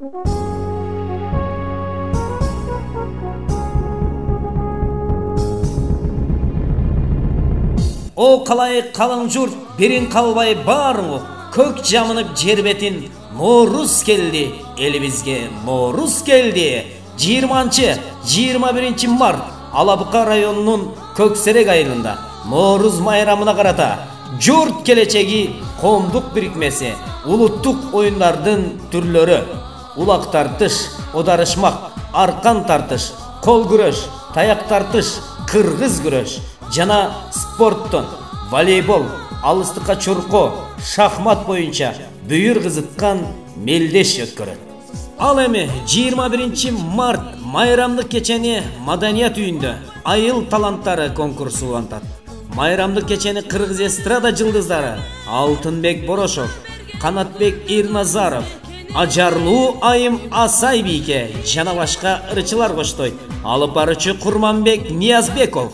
O kalay kalın jurt birin kalbay barın kök jamınıp jerbetin Nooruz geldi elibizge Nooruz geldi 20-21 mart Alabuka rayonunun Kökserek ayılında Nooruz mayramına karata jurt kelечеги komduk birikmesi uluttuk oyunlardın türlörü ulak tartış odarışmak arkan tartış kol güreş tayak tartış kırgız güreş jana sportton voleybol alыстыкка чурко шахмат боюнча бүйүр кызыткан мелдеш өткөрөт. Ал эми 21 март майрамдык кечени Маданият үйүндө айыл таланттары конкурсу улантат. Майрамдык кечени кыргыз эстрада жылдыздары Алтынбек Борошов, Канатбек Ирназаров, Ажарлуу Айым Асайбийке жана башка ырчылар коштойт. Алып баруучу Курманбек Ниязбеков.